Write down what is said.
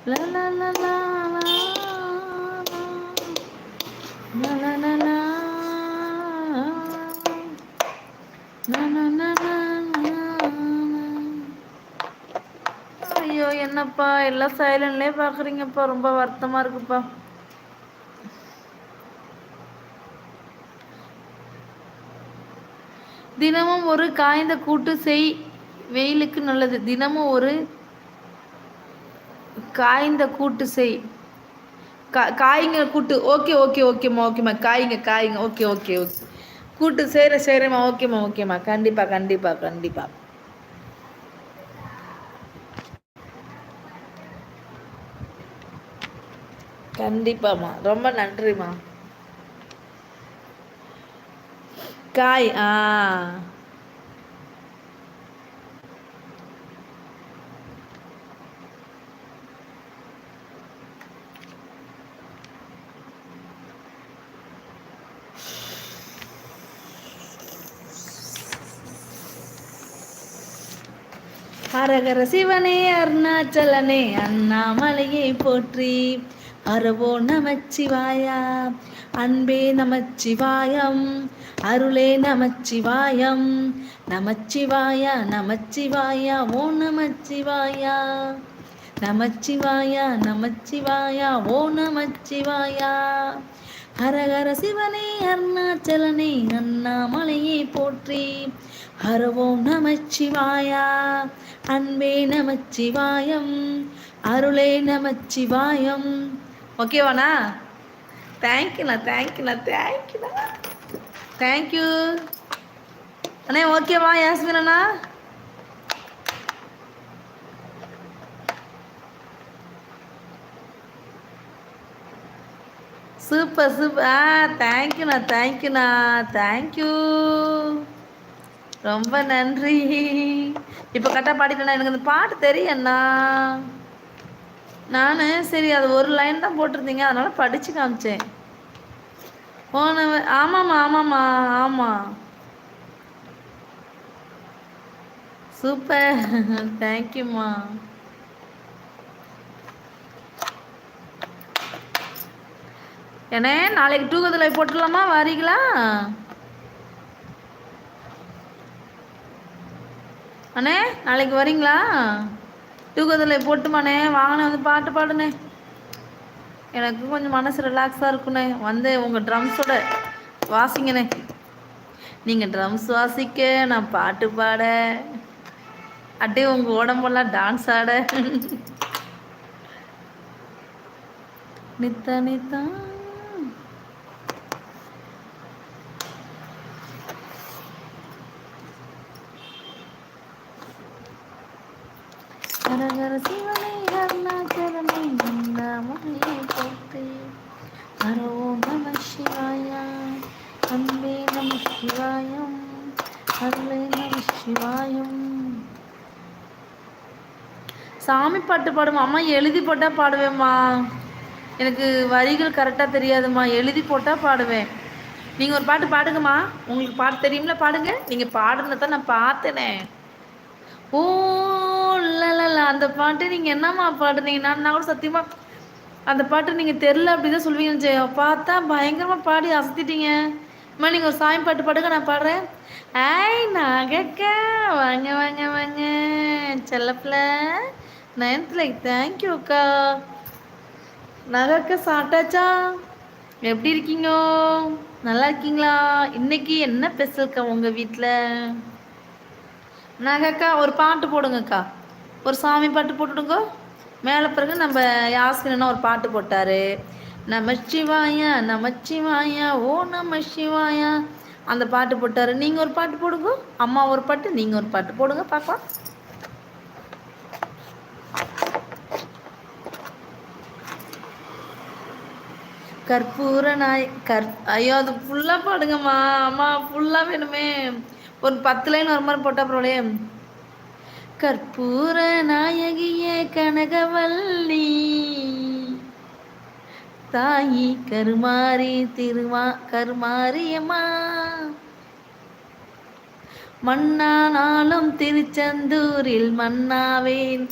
லா லா லா லா லா லா லா லா ஐயோ என்னப்பா எல்லாம் சைலண்ட்லயே பாக்குறீங்கப்பா, ரொம்ப வருத்தமா இருக்குப்பா. தினமும் ஒரு காய்ந்த கூட்டு செய், வெயிலுக்கு நல்லது. தினமும் ஒரு காய்ந்த கூட்டு செய். காய்ங்க கூட்டு. ஓகே ஓகே ஓகேம்மா ஓகேம்மா. காய்ங்க காய்ங்க. Okay okay okay. கூட்டு செய்கிறேம்மா. ஓகேம்மா ஓகேம்மா. கண்டிப்பாக கண்டிப்பாக கண்டிப்பாக. கண்டிப்பாம்மா, ரொம்ப நன்றிம்மா. காய் ஹரஹர சிவனே அருணாச்சலனே அண்ணாமலையை போற்றி. ஹரவோ நமச்சிவாயா, அன்பே நமச்சிவாயம், அருளே நமச்சிவாயம். நமச்சிவாயா நமச்சிவாயா ஓ நமச்சிவாயா. நமச்சிவாயா நமச்சிவாயா ஓ நமச்சிவாயா. ஹரஹர சிவனே அருணாச்சலனே அண்ணாமலையை போற்றி. ஹரவோம் நமச்சிவாயா, அன்பே நமச்சிவாயம், அருளே நமச்சிவாயம். ஓகேவாண்ணா? தேங்க்யூண்ணா தேங்க்யூண்ணா தேங்க்யூண்ணா தேங்க்யூ அண்ணே. ஓகேவா யாஸ்மின் அண்ணா? Super super. தேங்க்யூண்ணா தேங்க்யூண்ணா தேங்க்யூ, ரொம்ப நன்றி. இப்போ கரெக்டாக பாடிட்டேண்ணா. எனக்கு அந்த பாட்டு தெரியும்ண்ணா. நான் சரி அது ஒரு லைன் தான் போட்டிருந்தீங்க, அதனால படித்து காமிச்சேன். ஆமாம்மா ஆமாம்மா ஆமாம். சூப்பர். தேங்க்யூம்மா. ஏன்னே நாளைக்கு டூகதில் போட்டுடலாமா? வரீங்களா அண்ணே? நாளைக்கு வரீங்களா? டூகதில் போட்டுமாண்ணே. வாங்கண்ணே, வந்து பாட்டு பாடுனே. எனக்கு கொஞ்சம் மனசு ரிலாக்ஸாக இருக்குண்ணே. வந்து உங்கள் ட்ரம்ஸோட வாசிங்கண்ணே. நீங்கள் ட்ரம்ஸ் வாசிக்க, நான் பாட்டு பாட, அப்படியே உங்கள் உடம்பெல்லாம் டான்ஸ் ஆட. நித்தா நித்தா ஹரஹர சிவனே அருணாச்சலனே அண்ணாமலையை போற்றி. ஹரோ நம சிவாயா, அன்பே நம சிவாயம், அருளே நம சிவாயம். சாமி பாட்டு பாடுமா அம்மா? எழுதி போட்டால் பாடுவேம்மா. எனக்கு வரிகள் கரெக்டாக தெரியாதும்மா, எழுதி போட்டால் பாடுவேன். நீங்கள் ஒரு பாட்டு பாடுங்கம்மா. உங்களுக்கு பாட்டு தெரியும்ல, பாடுங்க. நீங்கள் பாடுனதான் நான் பார்த்தேனே. ஓ இல்ல அந்த பாட்டு நீங்கள் என்னம்மா பாடுனீங்க? நான் கூட சத்தியமாக அந்த பாட்டு நீங்கள் தெரில அப்படி தான் சொல்லுவீங்கன்னு பார்த்தா பயங்கரமாக பாடி அசத்திட்டீங்க. அம்மா நீங்கள் ஒரு சாமி பாட்டு பாடுங்க, நான் பாடுறேன். ஐய் நாகக்கா, வாங்க வாங்க வாங்க செல்லப்பில் நயன்த்தில். தேங்க்யூ அக்கா. நகக்கா சாப்பிட்டாச்சா? எப்படி இருக்கீங்க? நல்லா இருக்கீங்களா? இன்னைக்கு என்ன ஸ்பெஷல்க்கா உங்கள் வீட்டில்? நகக்கா ஒரு பாட்டு போடுங்கக்கா, ஒரு சாமி பாட்டு போட்டுடுங்க. மேலே பிறகு நம்ம யாஸ்மினா ஒரு பாட்டு போட்டார், நமச்சிவாயா நமச்சிவாயா ஓ நம சிவாயா, அந்த பாட்டு போட்டார். நீங்கள் ஒரு பாட்டு போடுங்க, அம்மா ஒரு பாட்டு, நீங்கள் ஒரு பாட்டு போடுங்க பார்க்கலாம். கற்பூர நாய் ஐயோ அது ஃபுல்லாக பாடுங்கம்மா. அம்மா ஃபுல்லாக வேணுமே. ஒரு 10 லைன் ஒரு மாதிரி போட்டால் பரவாயில்லையே. கற்பூர நாயகியே கனகவல்லி, தாயி கருமாரி கருமாரியம்மா, மன்னானாலும் திருச்செந்தூரில் மன்னாவேன்